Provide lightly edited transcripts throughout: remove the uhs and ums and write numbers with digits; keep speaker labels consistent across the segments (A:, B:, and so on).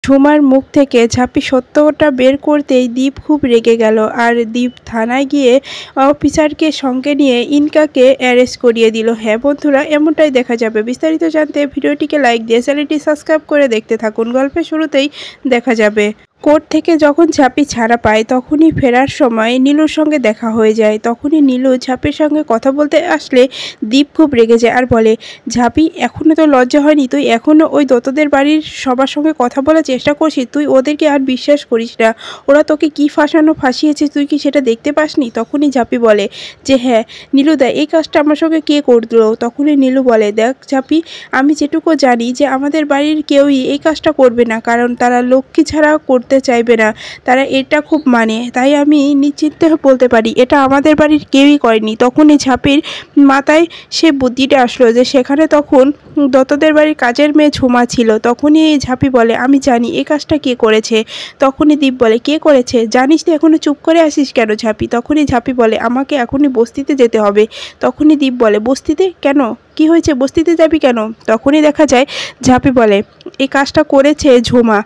A: ঝুমার মুখ থেকে ঝাঁপি সত্যটা বের করতেই দীপ খুব রেগে গেল আর দীপ থানায় গিয়ে অফিসারকে সঙ্গে নিয়ে ইনকাকে অ্যারেস্ট করিয়ে দিল। হ্যাঁ বন্ধুরা, এমনটাই দেখা যাবে। বিস্তারিত জানতে ভিডিওটিকে লাইক দিয়ে চ্যানেলটি সাবস্ক্রাইব করে দেখতে থাকুন। গল্পের শুরুতেই দেখা যাবে কোর্ট থেকে যখন ঝাঁপি ছাড়া পায় তখনই ফেরার সময় নীলুর সঙ্গে দেখা হয়ে যায়। তখনই নীলু ঝাঁপির সঙ্গে কথা বলতে আসলে দীপ খুব রেগে যায় আর বলে, ঝাঁপি এখনও তো লজ্জা হয়নি? তুই এখনও ওই দত্তদের বাড়ির সবার সঙ্গে কথা বলার চেষ্টা করছিস? তুই ওদেরকে আর বিশ্বাস করিস না। ওরা তোকে কি ফাঁসিয়েছে তুই কি সেটা দেখতে পাসনি? তখনই ঝাঁপি বলে যে হ্যাঁ নীলুদা, এই কাজটা আমার সঙ্গে কে করলো? তখনই নীলু বলে, দেখ ঝাঁপি, আমি যেটুকু জানি যে আমাদের বাড়ির কেউই এই কাজটা করবে না, কারণ তারা লক্ষ্মী ছাড়া করতে চাইবে না। তারা এটা খুব মানে, তাই আমি নিশ্চিন্তে বলতে পারি এটা আমাদের বাড়ির কেউই করেনি। তখনই ঝাঁপির মাথায় সে বুদ্ধিটা আসলো যে সেখানে তখন দত্তদের বাড়ির কাজের মেয়ে ঝুমা ছিল। তখনই ঝাঁপি বলে, আমি জানি এই কাজটা কে করেছে। তখনই দীপ বলে, কে করেছে জানিস? তুই এখনো চুপ করে আসিস কেন ঝাঁপি? তখনই ঝাঁপি বলে, আমাকে এখনই বস্তিতে যেতে হবে। তখনই দীপ বলে, বস্তিতে কেন? কি হয়েছে? বস্তিতে যাবি কেন? তখনই দেখা যায় ঝাঁপি বলে, এই কাজটা করেছে ঝুমা।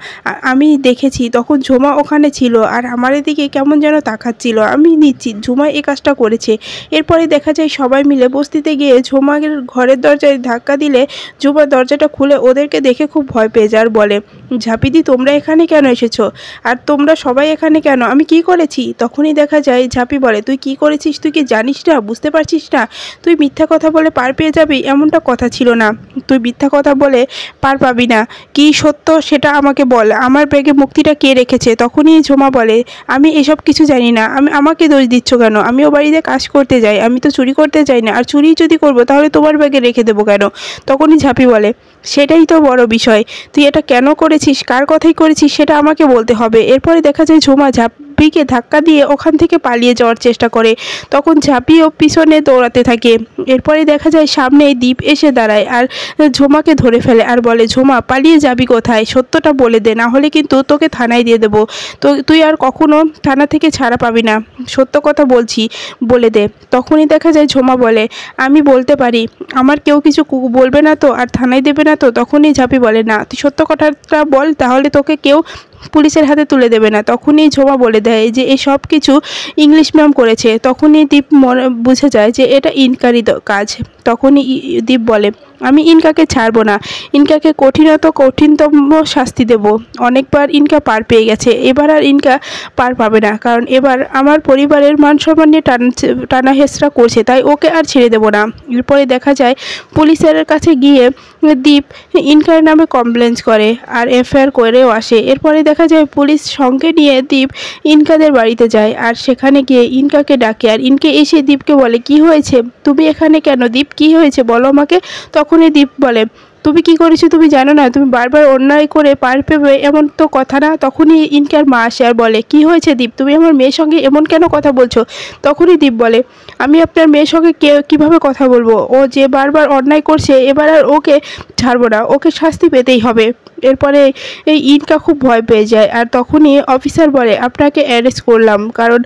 A: আমি দেখেছি তখন ঝুমা ওখানে ছিল আর আমার এদিকে কেমন যেন তাকাচ্ছিল। আমি নিশ্চিত ঝুমা এই কাজটা করেছে। এরপরে দেখা যায় সবাই মিলে বস্তিতে গিয়ে ঝুমার ঘরের দরজায় ধাক্কা দিলে ঝুমা দরজাটা খুলে ওদেরকে দেখে খুব ভয় পেয়ে যায় আর বলে, ঝাঁপিদি তোমরা এখানে কেন এসেছো? আর তোমরা সবাই এখানে কেন? আমি কি করেছি? তখনই দেখা যায় ঝাঁপি বলে, তুই কি করেছিস তুই কি জানিস না? বুঝতে পারছিস না? তুই মিথ্যা কথা বলে পার পেয়ে যাবি এমনটা কথা ছিল না। তুই মিথ্যা কথা বলে পার পাবি না। কি সত্য সেটা আমাকে বল। আমার ব্যাগে মুক্তিটা কে রেখেছে? তখনই ঝুমা বলে, আমি এসব কিছু জানি না। আমাকে দোষ দিচ্ছ কেন? আমিও বাড়িতে কাজ করতে যাই, আমি তো চুরি করতে যাই না। আর চুরি যদি করবো তাহলে তোমার ব্যাগে রেখে দেবো কেন? তখনই ঝাঁপি বলে, সেটাই তো বড় বিষয়। তুই এটা কেন করেছিস, কার কথাই করেছিস সেটা আমাকে বলতে হবে। এরপরে দেখা যায় ঝুমা ঝাঁপিকে ধাক্কা দিয়ে ওখান থেকে পালিয়ে যাওয়ার চেষ্টা করে। তখন ঝাঁপিও পিছনে দৌড়াতে থাকে। এরপরে দেখা যায় সামনে দীপ এসে দাঁড়ায় আর ঝুমাকে ধরে ফেলে আর বলে, ঝুমা পালিয়ে যাবি কোথায়? সত্যটা বলে দে, না হলে কিন্তু তোকে থানায় দিয়ে দেবো। তো তুই আর কখনো থানা থেকে ছাড়া পাবি না। সত্য কথা বলছি, বলে দে। তখনই দেখা যায় ঝুমা বলে, আমি বলতে পারি, আমার কেউ কিছু বলবে না তো আর থানায় দেবে না তো? তখনই ঝাঁপি বলে, না তুই সত্য কথাটা বল, তাহলে তোকে কেউ পুলিশের হাতে তুলে দেবে না। তখনই ঝুমা বলে দেয় যে এই সব কিছু ইংলিশ ম্যাম করেছে। তখনই দীপ বুঝে যায় যে এটা ইনকারই কাজ। তখনই দীপ বলে, আমি ইনকাকে ছাড়বো না। ইনকাকে কঠিনতম শাস্তি দেব। অনেকবার ইনকা পার পেয়ে গেছে, এবার আর ইনকা পার পাবে না, কারণ এবার আমার পরিবারের মান সম্মান নিয়ে টানা হেঁচড়া করছে, তাই ওকে আর ছেড়ে দেবো না। এরপরে দেখা যায় পুলিশের কাছে গিয়ে দীপ ইনকার নামে কমপ্লেন করে আর এফআইআর করেও আসে। এরপরে দেখা যায় পুলিশ সঙ্গে নিয়ে দীপ ইনকাদের বাড়িতে যায় আর সেখানে গিয়ে ইনকাকে ডাকে আর ইনকে এসে দীপকে বলে, কি হয়েছে? তুমি এখানে কেন? দীপ কি হয়েছে বলো আমাকে। তখনই দীপ বলে, তুমি কি করেছো তুমি জানো না? তুমি বারবার অন্যায় করে পার পেবে এমন তো কথা না। তখনই ইনকার মা আসে আর বলে, কি হয়েছে দীপ, তুমি আমার মেয়ের সঙ্গে এমন কেন কথা বলছো? তখনই দীপ বলে, আমি আপনার মেয়ের সঙ্গে কীভাবে কথা বলবো? ও যে বারবার অন্যায় করছে, এবার আর ওকে ছাড়বো না, ওকে শাস্তি পেতেই হবে। এরপরে এই ইনকা খুব ভয় পেয়ে যায় আর তখনই অফিসার বলে, আপনাকে অ্যারেস্ট করলাম, কারণ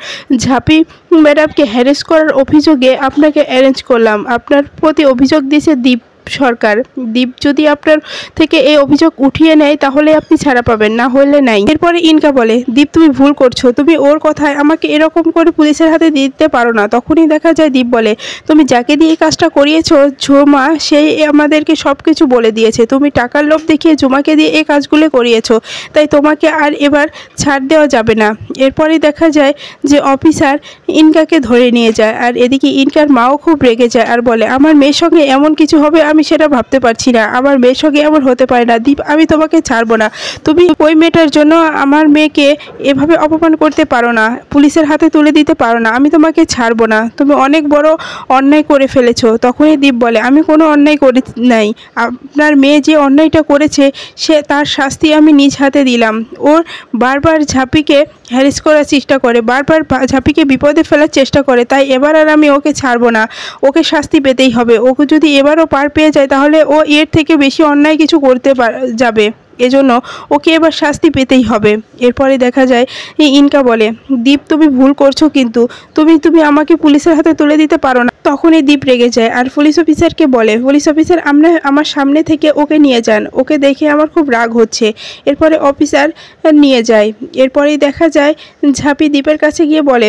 A: ঝাঁপি ম্যাডামকে হ্যারেস করার অভিযোগে আপনাকে অ্যারেস্ট করলাম। আপনার প্রতি অভিযোগ দিয়েছে দীপ সরকার। দীপ যদি আপনার থেকে এই অভিযোগ উঠিয়ে নেয় তাহলে আপনি ছাড়া পাবেন, না হলে নাই। এরপরে ইনকা বলে, দীপ তুমি ভুল করছো, তুমি ওর কথায় আমাকে এরকম করে পুলিশের হাতে দিতে পারো না। তখনই দেখা যায় দীপ বলে, তুমি যাকে দিয়ে এই কাজটা করিয়েছো ঝুমা, সেই আমাদেরকে সব কিছু বলে দিয়েছে। তুমি টাকার লোভ দেখিয়ে ঝুমাকে দিয়ে এই কাজগুলো করিয়েছো, তাই তোমাকে আর এবার ছাড় দেওয়া যাবে না। এরপরে দেখা যায় যে অফিসার ইনকাকে ধরে নিয়ে যায় আর এদিকে ইনকার মাও খুব রেগে যায় আর বলে, আমার মেয়ের সঙ্গে এমন কিছু হবে আমি সেটা ভাবতে পারছি না। আমার মেয়ের সঙ্গে এমন হতে পারে না। দীপ আমি তোমাকে ছাড়বো না। তুমি ওই মেয়েটার জন্য আমার মেয়েকে এভাবে অপমান করতে পারো না, পুলিশের হাতে তুলে দিতে পারো না। আমি তোমাকে ছাড়বো না, তুমি অনেক বড় অন্যায় করে ফেলেছো। তখনই দীপ বলে, আমি কোনো অন্যায় করি নাই। আপনার মেয়ে যে অন্যায়টা করেছে সে তার শাস্তি আমি নিজ হাতে দিলাম। ওর বারবার ঝাঁপিকে হ্যারেস করার চেষ্টা করে, বারবার ঝাঁপিকে বিপদে ফেলার চেষ্টা করে, তাই এবার আর আমি ওকে ছাড়বো না। ওকে শাস্তি পেতেই হবে। ওকে যদি এবারও পার পেয়ে যায় তাহলে ও এর থেকে বেশি অন্যায় কিছু করতে যাবে। এজন্য ওকে এবার শাস্তি পেতেই হবে। এরপরে দেখা যায় ইনকা বলে, দীপ তুমি ভুল করছো, কিন্তু তুমি আমাকে পুলিশের হাতে তুলে দিতে পারো না। তখনই দীপ রেগে যায় আর পুলিশ অফিসারকে বলে, পুলিশ অফিসার আমার সামনে থেকে ওকে নিয়ে যান, ওকে দেখে আমার খুব রাগ হচ্ছে। এরপরে অফিসার নিয়ে যায়। এরপরেই দেখা যায় ঝাঁপি দীপের কাছে গিয়ে বলে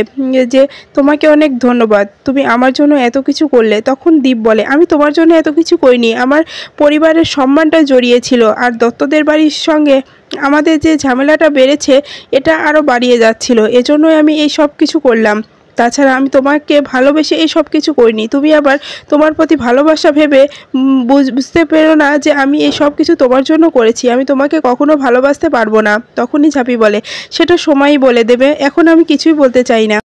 A: যে তোমাকে অনেক ধন্যবাদ, তুমি আমার জন্য এত কিছু করলে। তখন দীপ বলে, আমি তোমার জন্য এত কিছু করিনি, আমার পরিবারের সম্মানটা জড়িয়েছিল, আর দত্তদের বাড়ির সঙ্গে আমাদের যে ঝামেলাটা বেড়েছে এটা আরও বাড়িয়ে যাচ্ছিল, এজন্যই আমি এই সব কিছু করলাম। তাছাড়া আমি তোমাকে ভালোবেসে এই সব কিছু করিনি। তুমি আবার তোমার প্রতি ভালোবাসা ভেবে বুঝতে পেরো না যে আমি এই সব কিছু তোমার জন্য করেছি, আমি তোমাকে কখনো ভালোবাসতে পারবো না। তখনই ঝাঁপি বলে, সেটা সময়ই বলে দেবে, এখন আমি কিছুই বলতে চাই না।